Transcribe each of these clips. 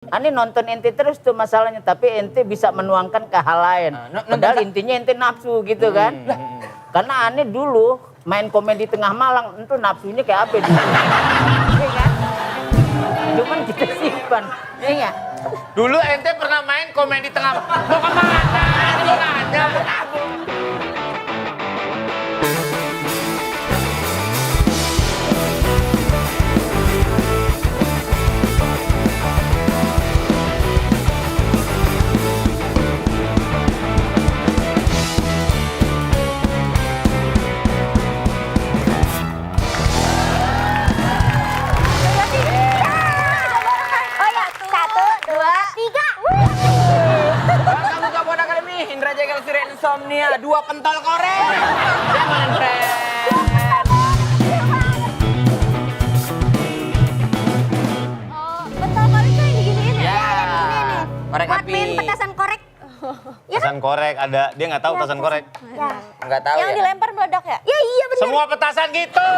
Ane nonton ente terus tuh masalahnya, tapi ente bisa menuangkan ke hal lain. Padahal intinya ente nafsu gitu kan. Karena Ane dulu main komedi tengah malam, itu nafsunya kayak apa dulu. Iya kan? Cuman kita simpan, iya nggak? Dulu ente pernah main komedi tengah malam. Mau kemana? Mau nanya. Oh ya, 1, 2, 3. Kamu Kapon Akademi, Indra Jagal Surya Insomnia, 2 pentol korek. Jangan friend. Oh, betul korek tuh yang diginiin ya? Ya, Yang gini nih. korek Buat api. main petasan korek. Petasan korek ada, dia nggak tahu petasan korek. Ya. Enggak tahu Yang ya. dilempar meledak ya? Ya iya benar. Semua petasan gitu.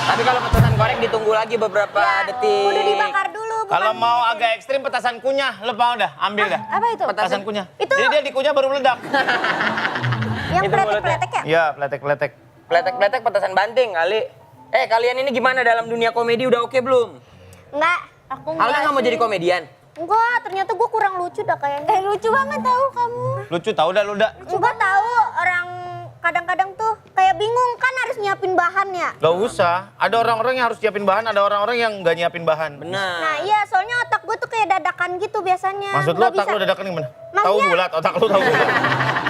Tapi kalau petasan korek ditunggu lagi beberapa detik. Udah dibakar dulu. bukan Kalau mau gitu. agak ekstrim petasan kunyah, lo mau dah, ambil dah. Apa itu? Petasan kunyah. Itu- Jadi dia dikunyah baru meledak. Yang Itu peletek-peletek ya? Iya, pletek-pletek. Pletek-pletek petasan banting kali. Kalian ini gimana dalam dunia komedi, udah oke belum? Enggak. Aku enggak. Alda nggak mau jadi komedian? Enggak, ternyata gue kurang lucu dah kayaknya. Lucu banget tahu kamu. Lucu tahu dah lu dah. Juga tahu orang kadang-kadang tuh kayak bingung kan harus nyiapin bahan ya. Gak usah. Ada orang-orang yang harus nyiapin bahan, ada orang-orang yang nggak nyiapin bahan. Benar. Nah iya, soalnya otak gue tuh kayak dadakan gitu biasanya. Maksud lu Nggak otak bisa- lu dadakan gimana? Maksudnya- Tahu bulat, otak lu tahu bulat.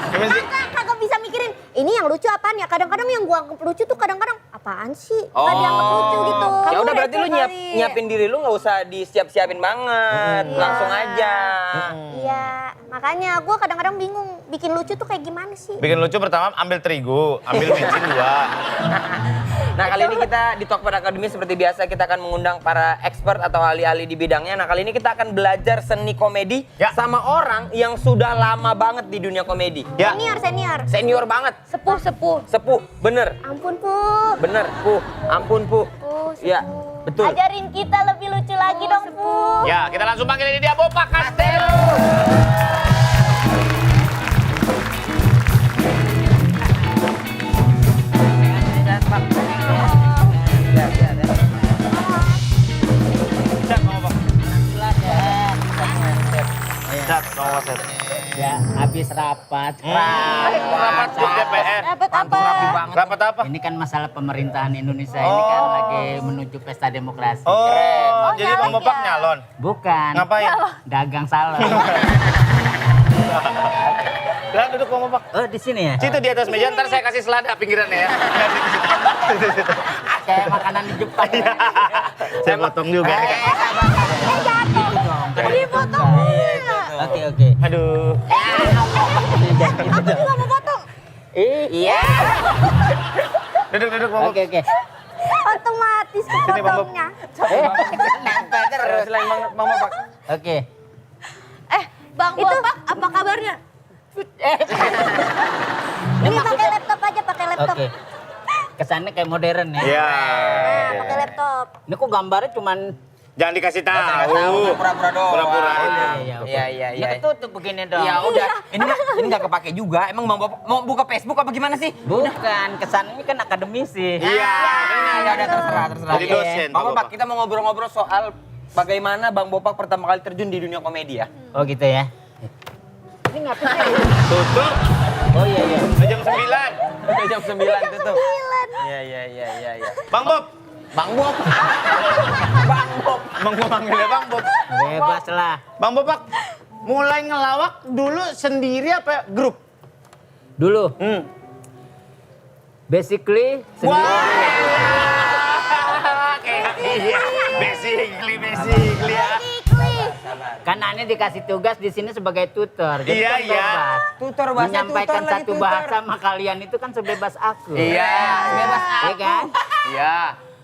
Gimana sih? Kagak bisa mikirin, ini yang lucu apaan ya? Kadang-kadang yang gua anggap lucu tuh kadang-kadang apaan sih? Nggak dianggap lucu gitu. Ya udah berarti lu receh kali. nyiapin diri lu nggak usah disiap-siapin banget, Iya. langsung aja. Iya, makanya gua kadang-kadang bingung bikin lucu tuh kayak gimana sih? Bikin lucu pertama ambil terigu, ambil micin 2. Nah kali ini kita di Talkpad Academy seperti biasa kita akan mengundang para expert atau ahli-ahli di bidangnya. Nah kali ini kita akan belajar seni komedi Ya. sama orang yang sudah lama banget di dunia komedi. Ya. Senior. Senior banget. Sepuh. Sepuh, bener. Ampun, Pu. Bener, Pu. Ampun, Pu. Ya, betul. Ajarin kita lebih lucu lagi dong, Pu. Ya, kita langsung panggil ini dia Bopak Kastelo. Cak, mau apa? Cak, mau apa? Cak? Ya, habis rapat. Rapat di DPR. Dapat apa? Rapat apa? Ini kan masalah pemerintahan Indonesia ini kan lagi menuju pesta demokrasi. Oh, jadi Bang nyalek Bopak ya? nyalon. Bukan. Ngapain? Dagang salon. Lah duduk Bang Bopak. Oh, di sini ya? Situ di atas meja, ntar saya kasih selada pinggirannya ya. Kayak makanan di Jepang. ya. Saya potong juga. Dipotong. Oke. Aduh. Aku juga mau potong. Iya. Duduk Bang Bopak. Oke. Otomatis Bang Bob. kepotongnya. Nempel terus selain Bang Bopak. Oke. Bang Bopak, apa kabarnya? Ini pakai laptop aja, pakai laptop. Oke. Kesannya kayak modern ya. Iya. Nah, pakai laptop. Ini kok gambarnya cuman Jangan dikasih tahu. Pura-pura doang. Pura-pura aja. oke. Iya. Ini ketutup begini dong. Ya udah, ini nggak kepake juga. Emang Bang Bopak mau buka Facebook apa gimana sih? Bukan, kesannya kan akademisi. Iya. Ya udah terserah. Jadi dosen. Bang Bopak, kita mau ngobrol-ngobrol soal bagaimana Bang Bopak pertama kali terjun di dunia komedi ya. Oh gitu ya. Ini ngapain? Tutup. Oh iya. Udah jam 9. Udah jam 9 tutup. Iya. Bang Bob. Bang Bob. Bang Bob. Bang Bob manggilnya Bang Bob. Bebas lah. Bang Bopak mulai ngelawak dulu sendiri apa grup? Dulu, basically sendiri. Basically ya. Kan Ane dikasih tugas di sini sebagai tutor. Jadi Iya, kan iya. bebas. Tutor bahasa Menyampaikan tutor lagi, satu tutor. bahasa sama kalian itu kan sebebas aku. Iya. Bebas Iya kan? Iya.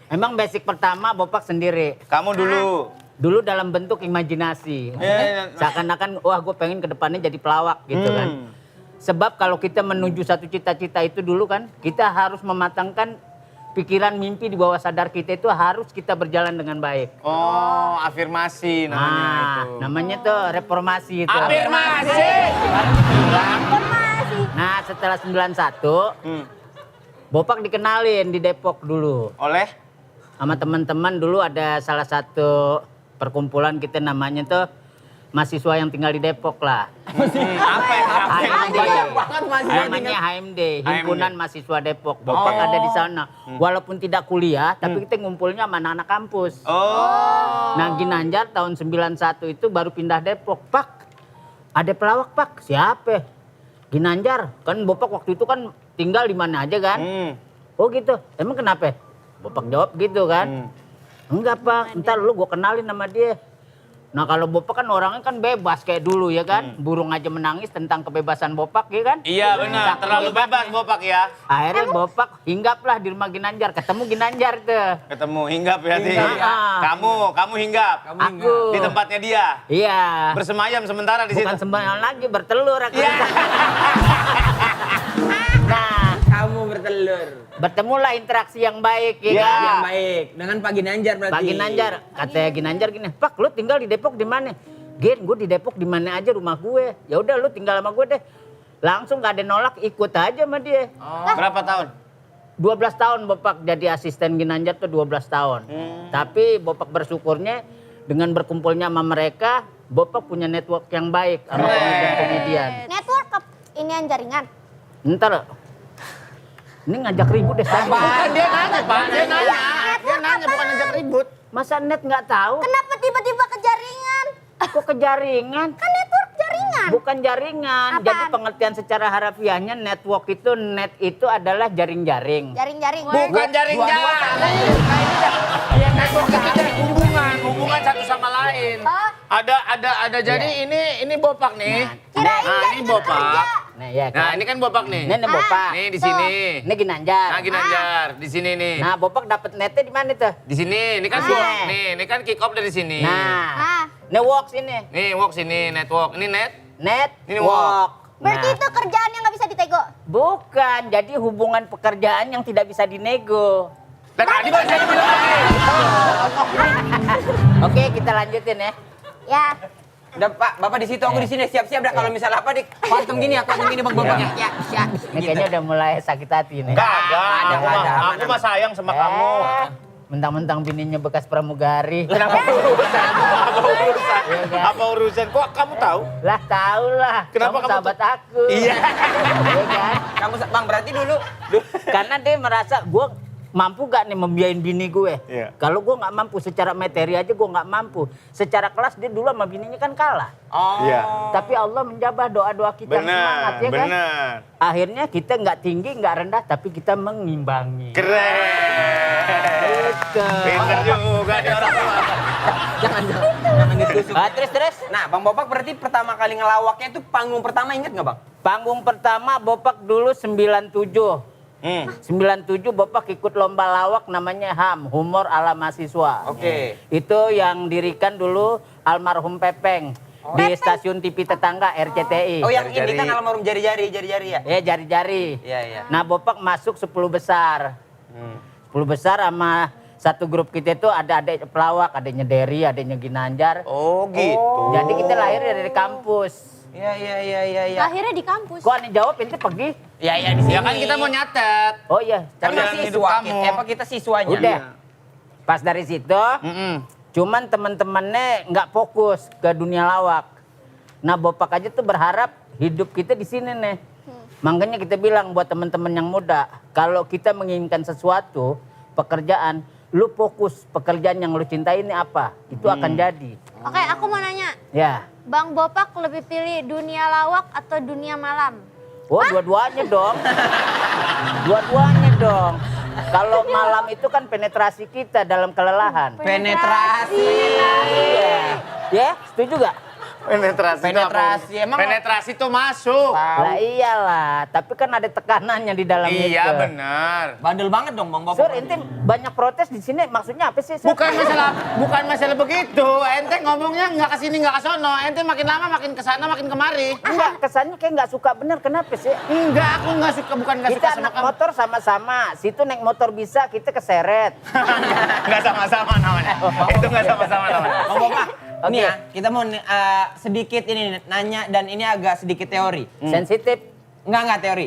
Emang basic pertama Bopak sendiri. Kamu dulu. Dulu dalam bentuk imajinasi. Iya. Seakan-akan wah gue pengen ke depannya jadi pelawak gitu kan. Sebab kalau kita menuju satu cita-cita itu dulu kan kita harus mematangkan pikiran mimpi di bawah sadar kita itu harus kita berjalan dengan baik. Oh, afirmasi namanya itu. Namanya tuh reformasi itu. Afirmasi. Informasi. Nah, setelah 91, Bopak dikenalin di Depok dulu. Oleh? Sama teman-teman dulu ada salah satu perkumpulan kita namanya tuh mahasiswa yang tinggal di Depok lah. Apa ya? HMD. Banyak banget mahasiswa Namanya HMD, Himpunan Mahasiswa Depok. Bopak ada di sana. Walaupun tidak kuliah, tapi kita ngumpulnya sama anak-anak kampus. Oh. Nah, Ginanjar tahun 91 itu baru pindah Depok. Pak, ada pelawak, Pak. Siapa? Ginanjar. Kan Bopak waktu itu kan tinggal di mana aja kan? Oh gitu. Emang kenapa? Bopak jawab gitu kan. Enggak, Pak. Ntar lu gua kenalin sama dia. Nah, kalau Bopak kan orangnya kan bebas kayak dulu ya kan. Burung aja menangis tentang kebebasan Bopak ya kan. Iya benar, terlalu bebas Bopak ya. Akhirnya Bopak hinggaplah di rumah Ginanjar. Ketemu Ginanjar tuh. Ketemu hinggap ya Ti. Hinggap. Kamu hinggap. Aku. Di tempatnya dia. Iya. Bersemayam sementara di situ. Bukan sembahyang lagi, bertelur aku. Iya. Nah, Kamu bertelur. bertemulah interaksi yang baik ya Iya. kan. Yang baik. Dengan Pak Ginanjar berarti. Pak Ginanjar, katanya Ginanjar gini, Pak lu tinggal di Depok di mana? Gin, gue di Depok di mana aja rumah gue. Ya udah lu tinggal sama gue deh. Langsung gak ada nolak, ikut aja sama dia. Berapa tahun? 12 tahun Bopak jadi asisten Ginanjar tuh 12 tahun. Tapi Bopak bersyukurnya dengan berkumpulnya sama mereka, Bopak punya network yang baik sama komedian-komedian. Network ini yang jaringan. Ntar, ini ngajak ribut deh saya. Dia nanya Pak, dia nanya. Dia nanya bukan ngajak ribut. Masa net nggak tahu? Kenapa tiba-tiba ke jaringan? Kok ke jaringan? Kan network jaringan. Bukan jaringan. Apaan? Jadi pengertian secara harafiahnya network itu, net itu adalah jaring-jaring. Jaring-jaring. Bukan jaring-jaring. Iya, network itu jadi hubungan satu sama lain. Oh. Ada jadi ini Bopak nih. Kirain Nah, ini jaringan Bopak. kerja. Nah, ya Nah, kan. ini kan Bopak nih. Ini Bopak. Nih di sini. Ini Ginanjar. Nah, Ginanjar di sini nih. Nah, Bopak dapat netnya di mana tuh? Di sini, ini kan Ah. ini kan kick off dari sini. Nah, Ah, ini work sini. Nih walk sini network. Ini net. Net, Ini work. berarti Nah, itu kerjaan yang nggak bisa ditego. bukan. Jadi hubungan pekerjaan yang tidak bisa dinego. Dan tadi baru saya bilang lagi. Oke, kita lanjutin ya. Ya. Udah Pak, Bapak di situ, aku di sini. Siap-siap dah kalau misalnya apa di kostum gini, Bang Bapaknya. Ya, siap. Ini kayaknya udah mulai sakit hati nih. Kagak, ada. aku mah sayang sama kamu. Mentang-mentang bininya bekas pramugari. Kenapa urusan? Apa urusan? Iya kan? Apa urusan? Kok kamu tahu? Lah tahu lah. Kenapa kamu sahabat aku? Iya. Iya kan? Kamu Bang berarti dulu Karena dia merasa gue mampu gak nih membiayain bini gue. Iya. Kalau gue nggak mampu secara materi aja gue nggak mampu. Secara kelas dia dulu sama bininya kan kalah. Oh. Iya. Tapi Allah menjabah doa-doa kita yang semangat ya kan. Benar. Akhirnya kita nggak tinggi nggak rendah tapi kita mengimbangi. Keren. Gitu. Pinter juga nih orang tua. Jangan ditusuk. Terus. Nah, Bang Bopak berarti pertama kali ngelawaknya itu panggung pertama inget nggak Bang? Panggung pertama Bopak dulu 97. 97 Bopak ikut lomba lawak namanya HAM, Humor ala Mahasiswa. Oke. Itu yang dirikan dulu almarhum Pepeng di stasiun TV tetangga RCTI. Oh yang ini Jari-jari. kan almarhum jari-jari ya? Ya jari-jari. Iya. Nah Bopak masuk 10 besar. 10 besar sama satu grup kita itu ada adik pelawak, adiknya Derry, adiknya Ginanjar. Oh gitu. Jadi kita lahir dari kampus. Iya. Akhirnya di kampus. Kok aneh jawab ente pergi? Iya di sini. Ya kan kita mau nyatet. Oh iya. Kan Perjalanan hidup mahasiswa. kamu. Apa kita siswanya? Udah. Pas dari situ, cuman teman-temannya nggak fokus ke dunia lawak. Nah Bopak aja tuh berharap hidup kita di sini nih. Makanya kita bilang buat teman-teman yang muda, kalau kita menginginkan sesuatu, pekerjaan, lu fokus pekerjaan yang lu cintai ini apa, itu akan jadi. Oke, aku mau nanya. Ya. Bang Bopak lebih pilih dunia lawak atau dunia malam? Oh dua-duanya dong. Dua-duanya dong. Kalau malam itu kan penetrasi kita dalam kelelahan. Penetrasi. Iya. Ya, setuju gak? Penetrasi, emang penetrasi itu masuk. Lah iyalah, tapi kan ada tekanannya di dalam itu. Iya benar. bandel banget dong Bang Bopok. Sur, ente banyak protes di sini, maksudnya apa sih, Sur? Bukan masalah begitu. Ente ngomongnya nggak ke sini nggak ke sono. Ente makin lama makin ke sana makin kemari. Enggak, kesannya kayak nggak suka bener, kenapa sih? Enggak, aku nggak suka, bukan nggak suka Kita sama anak kamu. motor sama-sama, situ naik motor bisa, kita keseret. Nggak sama-sama namanya. Itu nggak sama-sama namanya. Bang Bopok, ini Oke. ya, kita mau sedikit ini nanya dan ini agak sedikit teori. Sensitif, Enggak teori.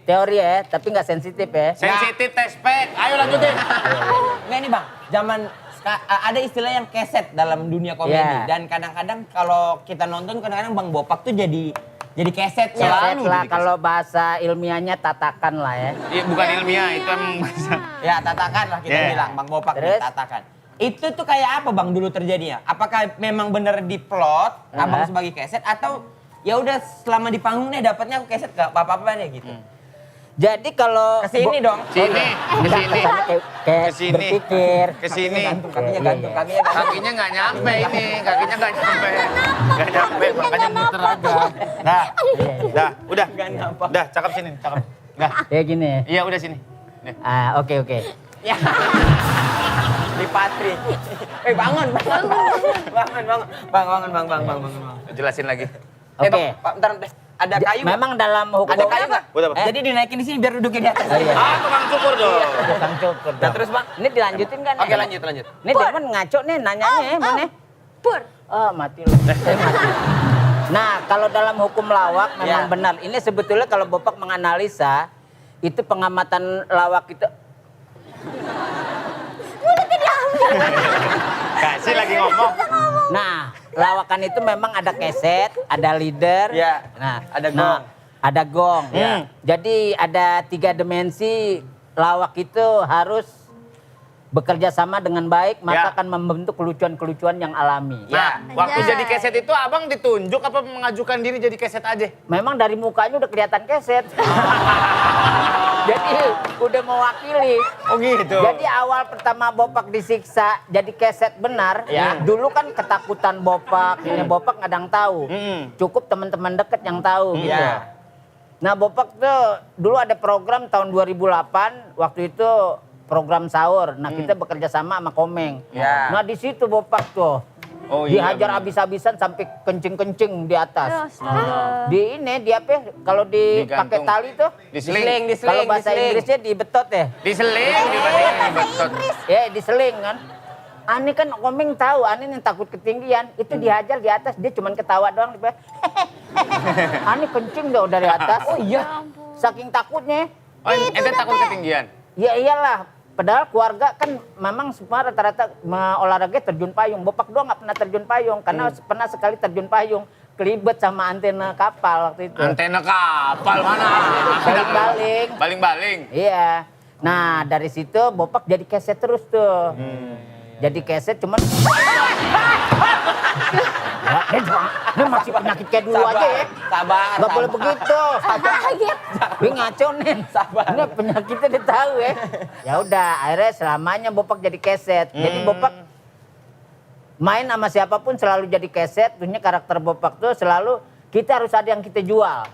teori ya, tapi nggak sensitif ya. Sensitif tespek. Ayo lanjutin. Enggak ini Bang, ada istilah yang keset dalam dunia komedi Iya. dan kadang-kadang kalau kita nonton kadang-kadang Bang Bopak tuh jadi keset Keset selalu. lah, jadi kalau bahasa ilmiahnya tatakan lah ya. Iya, bukan ilmiah, itu emang bahasa. keset. Ya tatakan lah kita Yeah. bilang Bang Bopak nih, Terus? tatakan. Itu tuh kayak apa Bang dulu terjadinya? Apakah memang bener diplot Abang sebagai keset atau ya udah selama di panggung nih dapatnya aku keset gak apa-apa deh gitu. Jadi kalau Kesini dong. Sini, ke sini. kayak Kesini. berpikir. Ke sini. Kakinya gantung, Iya, kakinya gantung. Kakinya nggak nyampe ini, kakinya nggak nyampe. Nggak nyampe, makanya muter aja. Nah, dah, udah. Nggak nampak. Dah, cakep sini, cakep. Dah. Kayak gini. Iya, udah sini. Nih. Oke. Ya. Di Patri. Bangun. Bangun. Jelasin lagi. Oke. Pak, bentar, ada kayu nggak? Memang dalam hukum Ada kayu nggak? Buat apa? Jadi dinaikin di sini biar duduknya di atas. Iya. Tukang cukur dong. Tukang cukur. Nah, dong. terus Bang? Ini dilanjutin kan? Oke, ya? lanjut. Ini Demen ngaco nih nanyanya ya, mana? Pur. Oh, mati lu. Mati. Nah, kalau dalam hukum lawak memang Ya. benar. Ini sebetulnya kalau Bopak menganalisa, itu pengamatan lawak itu Kasih lagi ngomong. Nah, lawakan itu memang ada keset, ada leader, Ya, nah, ada gong. ada gong. Ya. Jadi ada 3 dimensi lawak itu harus bekerja sama dengan baik, maka Ya. akan membentuk kelucuan-kelucuan yang alami. Nah, waktu Anjay. jadi keset itu abang ditunjuk apa mengajukan diri jadi keset aja? Memang dari mukanya udah kelihatan keset. Jadi udah mewakili. Oh gitu. Jadi awal pertama Bopak disiksa jadi keset benar, Ya. dulu kan ketakutan Bopak, ini Bopak nggak ada yang tahu. Cukup teman-teman deket yang tahu gitu. Ya. Nah Bopak tuh dulu ada program tahun 2008, waktu itu program sahur. Nah kita bekerja sama Komeng. Ya. Nah di situ Bopak tuh Oh, iya, dihajar benar. habis-habisan sampai kencing-kencing di atas. Astaga. Di ini dia apa? Kalau dipakai Digantung. tali tuh, Diseling. kalau bahasa Inggrisnya dibetot ya. Diseling, dibetot. Ya diseling kan. Ani kan Komeng tahu, Ani yang takut ketinggian, itu dihajar di atas, dia cuman ketawa doang. Ani kencing dong dari atas. Oh iya, saking takutnya. Oh, ente takut ketinggian? Ya iyalah, padahal keluarga kan memang semua rata-rata olahraga terjun payung. Bopak doang nggak pernah terjun payung, karena pernah sekali terjun payung, kelibet sama antena kapal waktu itu. Antena kapal mana? Baling-baling. Baling-baling. Iya. Nah dari situ Bopak jadi keset terus tuh. Jadi keset cuman. Ini masih penyakit kayak dulu aja ya. Sabar. Gak boleh begitu. Kaget. Ini ngaco nih. Sabar. Ini penyakitnya dia tahu ya. Ya udah, akhirnya selamanya Bopak jadi keset. Jadi Bopak main sama siapapun selalu jadi keset. Punya karakter Bopak tuh selalu kita harus ada yang kita jual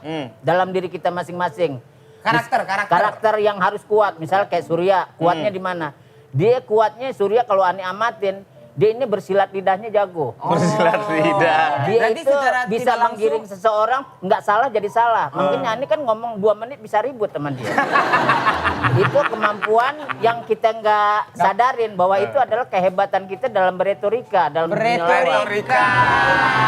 dalam diri kita masing-masing. Karakter yang harus kuat. Misalnya kayak Surya, kuatnya di mana? Dia kuatnya Surya kalau Ani amatin, dia ini bersilat lidahnya jago. Bersilat lidah. Dia Berarti itu secara bisa tidak langsung- menggiring seseorang nggak salah jadi salah. Mungkin Ani kan ngomong 2 menit bisa ribut teman dia. Itu kemampuan yang kita nggak sadarin bahwa itu adalah kehebatan kita dalam beretorika, dalam Beretorika.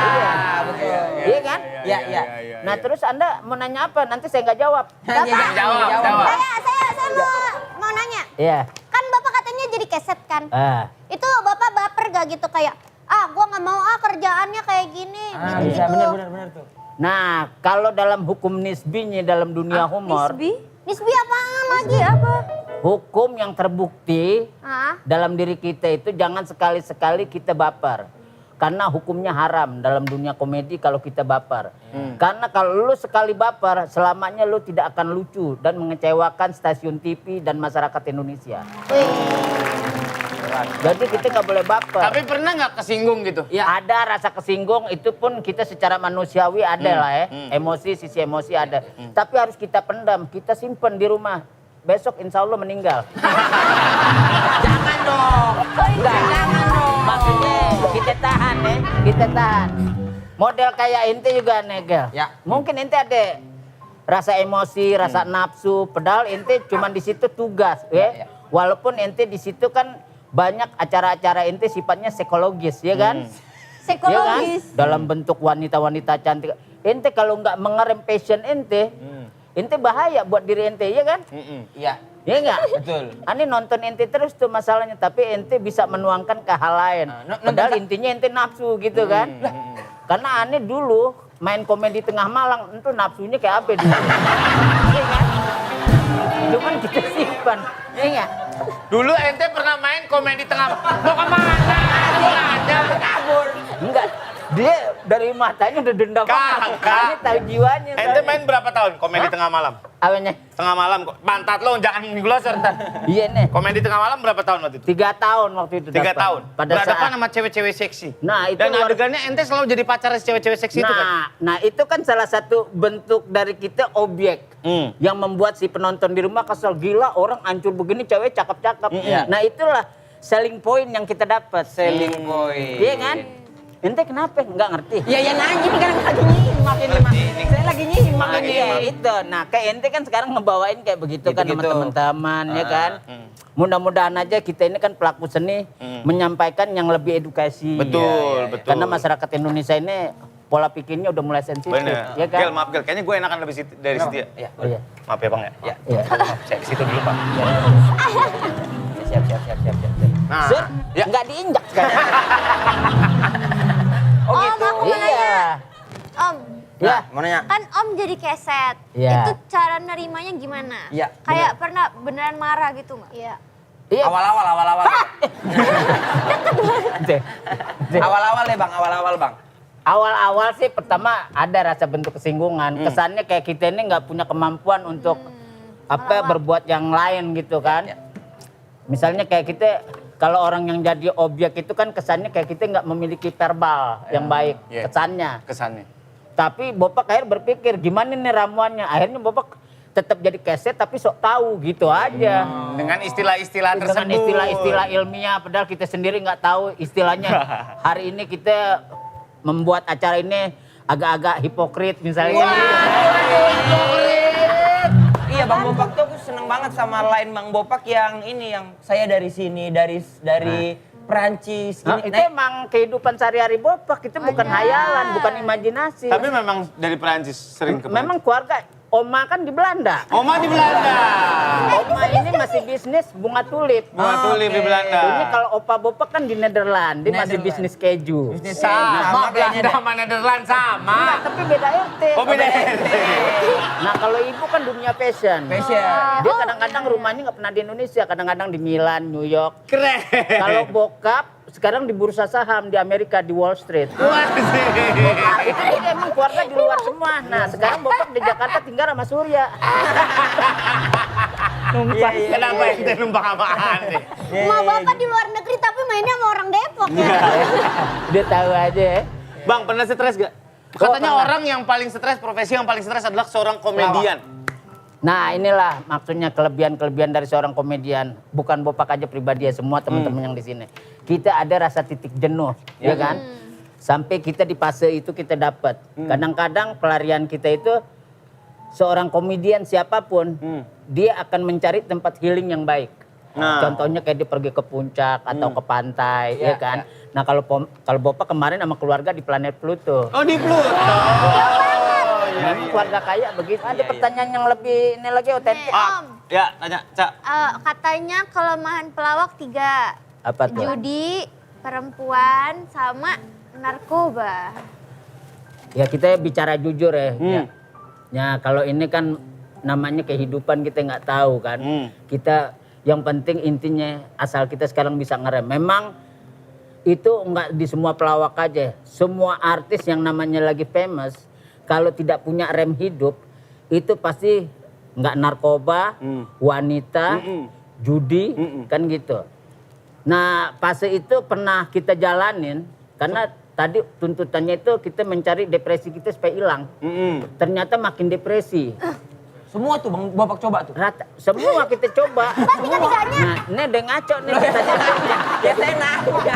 Iya. Betul. Iya kan? Iya. Nah terus Anda mau nanya apa? Nanti saya nggak jawab. Jawab. Saya mau nanya. Iya. Kan Bapak katanya jadi keset kan? Itu Bapak baper gak gitu kayak, gua nggak mau kerjaannya kayak gini. Bisa gitu-gitu. benar tuh. Nah kalau dalam hukum nisbinya dalam dunia humor, Nisbi apaan lagi? Apa? hukum yang terbukti Ah, dalam diri kita itu jangan sekali-sekali kita baper. Karena hukumnya haram dalam dunia komedi kalau kita baper. Karena kalau lu sekali baper, selamanya lu tidak akan lucu dan mengecewakan stasiun TV dan masyarakat Indonesia. Jadi kita nggak boleh baper. Tapi pernah nggak kesinggung gitu? Ya ada rasa kesinggung, itu pun kita secara manusiawi ada lah ya. Emosi, sisi emosi ada. Tapi harus kita pendam, kita simpen di rumah. Besok insya Allah meninggal. Jangan dong. Enggak, jangan dong. Maksudnya kita tahan ya, kita tahan. Model kayak ente juga Negel. Ya. Mungkin ente ada rasa emosi, rasa nafsu. Padahal ente cuma di situ tugas ya. Walaupun ente di situ kan banyak acara-acara ente sifatnya psikologis ya kan? Psikologis. Ya kan? Dalam bentuk wanita-wanita cantik. Ente kalau nggak mengerem passion ente bahaya buat diri ente, ya kan? Iya. Ya enggak? Betul. Ani nonton ente terus tuh masalahnya, tapi ente bisa menuangkan ke hal lain. Padahal intinya ente nafsu gitu kan? Karena Ani dulu main komedi tengah malam, itu nafsunya kayak apa dulu? Iya kan? Cuman kita simpan, ya enggak? Dulu ente pernah main komedi tengah. Mau kemana? Kabur. Enggak. Dia dari matanya udah dendam banget. Ini tahu jiwanya. Ente main berapa tahun komedi tengah malam? Awalnya? Tengah malam kok. Pantat lo jangan glosor ntar. Iya nih. Komedi tengah malam berapa tahun waktu itu? 3 tahun waktu itu. 3 dapat. tahun. Pada Berhadapan saat. sama cewek-cewek seksi. Nah itu. Dan adegannya ente selalu jadi pacar cewek-cewek seksi itu kan? Nah itu kan salah satu bentuk dari kita objek. Yang membuat si penonton di rumah kesel, gila orang hancur begini cewek cakep-cakep. Nah itulah selling point yang kita dapat. Selling point. Iya kan? Ente kenapa? Nggak ngerti. Ya nanya ini kan lagi nyimak ini. Saya lagi nyimak ini. Iya itu. Nah kayak ente kan sekarang ngebawain kayak begitu kan sama teman-teman ya kan. Mudah-mudahan aja kita ini kan pelaku seni menyampaikan yang lebih edukasi. Betul, betul. Karena masyarakat Indonesia ini pola pikirnya udah mulai sensitif. Bener. Ya kan? Gel, maaf Gel, kayaknya gue enakan lebih dari Setia. Iya. Oh, iya. Maaf ya Bang ya. Iya. Maaf, saya ke situ dulu Pak. Siap. Nah, Sur, nggak diinjak sekarang. Om, aku mau nanya. Iya. Om, Ya. Mau nanya? kan Om jadi keset. Iya. Itu cara nerimanya gimana? Iya, Kayak pernah beneran marah gitu nggak? Iya. Iya. Awal-awal. Awal-awal deh Bang, awal-awal Bang. Awal-awal sih pertama ada rasa bentuk kesinggungan. Kesannya kayak kita ini nggak punya kemampuan untuk berbuat yang lain gitu kan. Misalnya kayak kita kalau orang yang jadi objek itu kan kesannya kayak kita nggak memiliki verbal yang baik kesannya. Tapi Bapak akhirnya berpikir gimana nih ramuannya. Akhirnya Bapak tetap jadi keset tapi sok tahu gitu aja. dengan istilah-istilah tersebut. Dengan istilah-istilah ilmiah padahal kita sendiri nggak tahu istilahnya. Hari ini kita membuat acara ini agak-agak hipokrit misalnya. Iya Bang Bopak tuh aku seneng banget sama line Bang Bopak yang ini yang saya dari sini dari Perancis. Nah, itu emang kehidupan sehari-hari Bopak, itu bukan hayalan, bukan imajinasi. Tapi memang dari Perancis sering ke Perancis. Memang keluarga Oma kan di Belanda. Oma di Belanda. Oma ini masih bisnis bunga tulip. Bunga tulip di Belanda. Ini kalau Opa Bopak kan di Nederland, dia masih bisnis keju. Sama Belanda sama Nederland sama. Enggak, tapi beda RT. Oh beda RT. Nah kalau ibu kan dunia fashion. Dia kadang-kadang rumahnya nggak pernah di Indonesia, kadang-kadang di Milan, New York. Keren. Kalau bokap sekarang di bursa saham di Amerika di Wall Street. Wah sih. Nah, itu dia emang keluarga di luar semua. Nah sekarang bokap di Jakarta tinggal sama Surya. Numpang. Kenapa ente numpang sama Andi? Ma bapak di luar negeri tapi mainnya sama orang Depok ya. Dia tahu aja ya. Bang pernah stres gak? Katanya orang yang paling stres, profesi yang paling stres adalah seorang komedian. Nah inilah maksudnya kelebihan-kelebihan dari seorang komedian. Bukan Bopak aja pribadi ya, semua teman-teman yang di sini. Kita ada rasa titik jenuh, ya kan? Sampai kita di fase itu kita dapat. Kadang-kadang pelarian kita itu seorang komedian siapapun, dia akan mencari tempat healing yang baik. Contohnya kayak dia pergi ke puncak atau ke pantai, ya kan? Nah kalau Bopak kemarin sama keluarga di planet Pluto. Oh di Pluto. Memang keluarga kaya begitu. Ada pertanyaan yang lebih ini lagi otentik. Om, Ya tanya, Cak. katanya kelemahan pelawak 3. Apa tuh? Judi, perempuan, sama narkoba. Ya kita bicara jujur ya. Ya kalau ini kan namanya kehidupan kita nggak tahu kan. Kita yang penting intinya asal kita sekarang bisa ngerem. Memang itu nggak di semua pelawak aja. Semua artis yang namanya lagi famous kalau tidak punya rem hidup itu pasti nggak narkoba, wanita, judi kan gitu. Nah, fase itu pernah kita jalanin karena tadi tuntutannya itu kita mencari depresi kita supaya hilang. Ternyata makin depresi. Semua tuh Bang Bapak coba tuh. Rata, semua kita coba. Tiga-tiganya. Nah, ini ada ngaco nih kita jawabnya. Ya saya nanya.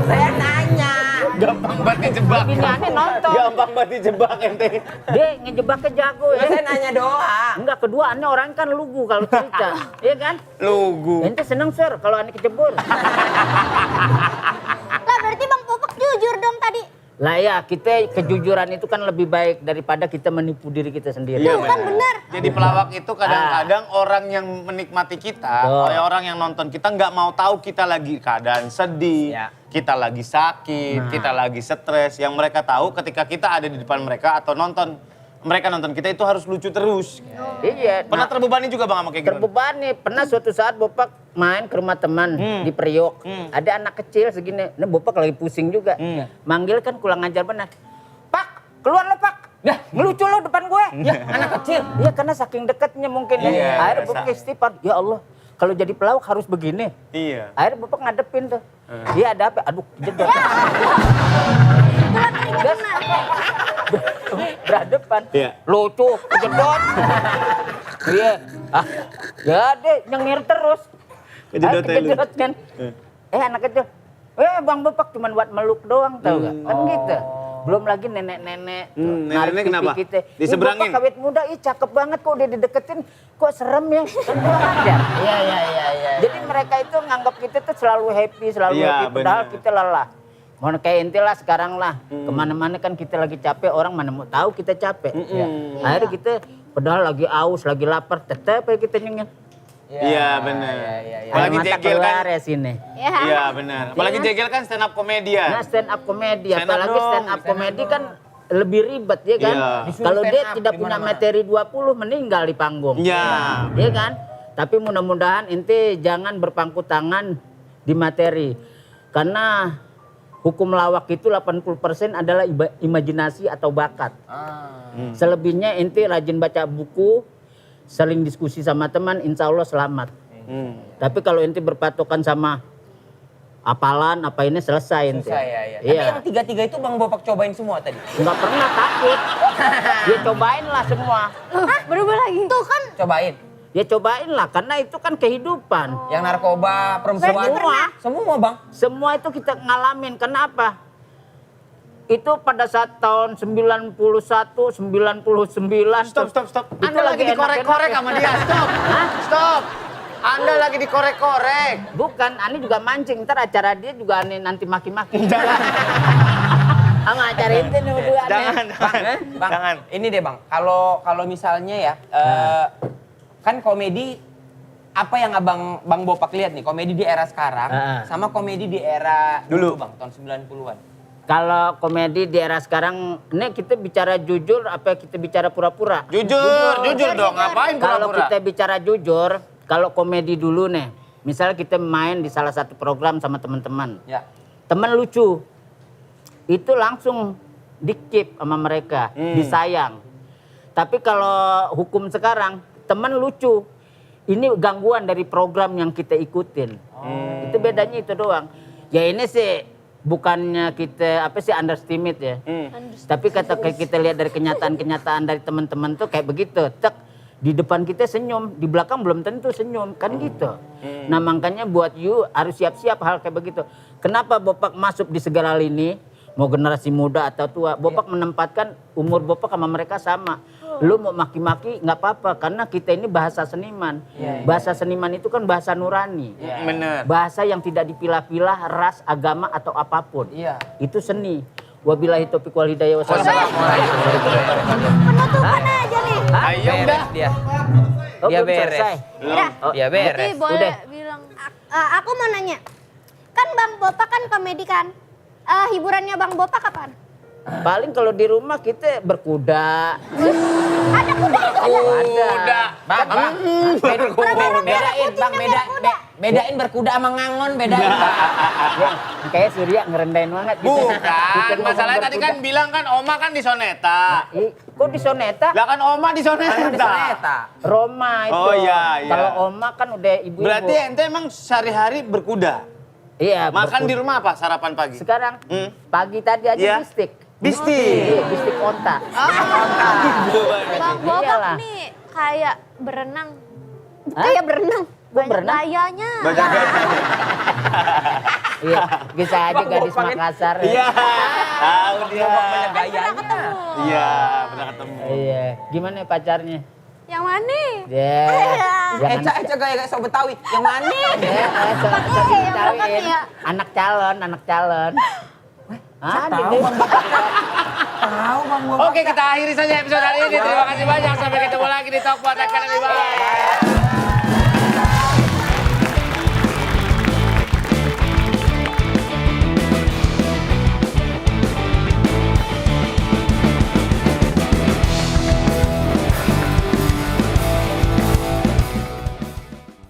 Saya nanya. Gampang banget dijebak. Bini aneh nonton. Gampang banget dijebak ente. Dia ngejebaknya jago ya. Saya nanya doang. Enggak, kedua aneh orang kan lugu kalau cerita. Iya kan? Lugu. Ente seneng Sir kalau aneh kecebur. Lah berarti Bang Popok jujur dong tadi. Lah ya, kita kejujuran itu kan lebih baik daripada kita menipu diri kita sendiri. Iya, Tuh kan bener. Jadi pelawak itu kadang-kadang orang yang menikmati kita, Betul. orang yang nonton kita nggak mau tahu kita lagi keadaan sedih, Ya. kita lagi sakit, kita lagi stres. Yang mereka tahu ketika kita ada di depan mereka atau mereka nonton kita itu harus lucu terus. Iya. Pernah terbebani juga Bang sama kayak gitu? Terbebani. Pernah suatu saat Bopak main ke rumah teman di Priok. Ada anak kecil segini. Nah, Bopak lagi pusing juga. Manggil kan kurang ajar benar. Pak, keluar lo Pak. Ya. Ngelucu lo depan gue. Ya, anak kecil. Iya, karena saking dekatnya mungkin ya. Iya, Akhirnya biasa. Bopak istighfar. Ya Allah, kalau jadi pelawak harus begini. Iya. Akhirnya Bopak ngadepin tuh. Iya, ada apa? Aduh, jedot. Gas. Berhadapan. Iya. Lucu, kejedot. Iya. Ah, ya deh, nyengir terus. Kejedot ya lu. Kejedot kan. Anak kecil. Bang Bapak cuma buat meluk doang tau gak? Kan gitu. Belum lagi nenek-nenek. Nenek-nenek kenapa? Kita. Diseberangin? Bapak kawit muda, cakep banget kok udah dideketin. Kok serem ya? Kan kurang ajar. Iya. Jadi mereka itu nganggap kita tuh selalu happy, selalu Iya, happy. Padahal bener. kita lelah. Mau kayak ente lah sekarang lah. Kemana-mana kan kita lagi capek, orang mana mau tahu kita capek. Ya. Akhirnya kita padahal lagi aus, lagi lapar, tetap aja kita nyengir. Iya benar. Iya. Apalagi Air mata jegel keluar kan. ya sini. Ya. Iya benar. Apalagi jegel kan stand up Nah komedian. stand up komedi, Stand up apalagi dong, stand up komedi kan lebih ribet ya kan. Iya. Disuruh Kalau stand dia up tidak di punya mana-mana. materi 20 meninggal di panggung. Iya. Iya kan? Tapi mudah-mudahan ente jangan berpangku tangan di materi. Karena hukum lawak itu 80% adalah imajinasi atau bakat. Selebihnya ente rajin baca buku, sering diskusi sama teman, insya Allah selamat. Tapi kalau ente berpatokan sama apalan, apa ini selesai ente. Susah ya. Tapi Iya. yang tiga-tiga itu Bang Bapak cobain semua tadi. Nggak pernah takut. Ya cobain lah semua. Hah? Berubah lagi? Tuh kan. Cobain. Ya cobain lah, karena itu kan kehidupan. Yang narkoba, perempuan. Semua Bang. Semua itu kita ngalamin. Kenapa? Itu pada saat tahun 91, 99. Stop. Itu Anda lagi dikorek-korek sama dia. Stop. Stop. Anda lagi dikorek-korek. Bukan, Ani juga mancing. Ntar acara dia juga Ani nanti maki-maki. Sama acara itu nih berdua. Jangan. Bang, Jangan. ini deh Bang, kalau misalnya ya, kan komedi apa yang Bang Bopak lihat nih, komedi di era sekarang sama komedi di era dulu Bang, tahun 90-an. Kalau komedi di era sekarang, ini kita bicara jujur apa kita bicara pura-pura? Jujur dong. Ngapain Kalau pura-pura? kita bicara jujur, kalau komedi dulu nih, misalnya kita main di salah satu program sama teman-teman. Ya. Temen lucu, itu langsung di-keep sama mereka, disayang. Tapi kalau hukum sekarang, temen lucu, ini gangguan dari program yang kita ikutin. Itu bedanya itu doang. Ya ini sih bukannya kita underestimate ya. Tapi kayak kita lihat dari kenyataan dari teman-teman tuh kayak begitu. Di depan kita senyum, di belakang belum tentu senyum, kan gitu. Nah makanya buat you harus siap-siap hal kayak begitu. Kenapa Bopak masuk di segala lini, mau generasi muda atau tua, Bopak menempatkan umur Bopak sama mereka sama. Lu mau maki-maki nggak apa-apa, karena kita ini bahasa seniman. Bahasa seniman itu kan bahasa nurani. Bener. Bahasa yang tidak dipilah-pilah ras, agama atau apapun. Iya. Itu seni. Wabillahi taufiq wal hidayah. Penutupan aja nih. Ayo udah. Dia. Oh, Dia belum beres. selesai. Udah. Dia Berarti beres. boleh Udah. bilang. Aku mau nanya. Kan Bang Bopak kan komedi kan. Hiburannya Bang Bopak kapan? Paling kalau di rumah kita berkuda. Ada kuda itu. Udah. Bang, bedain berkuda sama ngangon, bedain. Ya, kayak Surya ngerendahin banget. Kita Bukan. ngomong Masalahnya tadi berkuda. kan bilang kan Oma kan di Soneta. Kok di Soneta? Lah kan Oma di Soneta. Roma itu. Oh, iya. Kalau Oma kan udah ibu-ibu. Berarti ente emang sehari-hari berkuda? Iya. Makan di rumah apa sarapan pagi? Sekarang pagi tadi aja Iya. bistik. Bistik. Iya, bistik onta. Bang Bobak Iyalah. nih kayak berenang. Hah? Kayak berenang. Gua Banyak berenang? gayanya. Iya, bisa aja Bang gadis Bopang ini- Makassar. Iya. Tahu dia. Banyak Pernah gayanya. ketemu. Iya, pernah ketemu. Iya, gimana pacarnya? Yang mana? Ya, jangan. Eca gaya sok Betawi. Yang mana? Pakai yang Tahuin. bukan ya. Anak calon. Ada tahu, deh. Bang Tahu Bang Bobak. Oke, kita akhiri saja episode hari ini. Terima kasih banyak. Sampai ketemu lagi di Talk Buat Academy. Bye.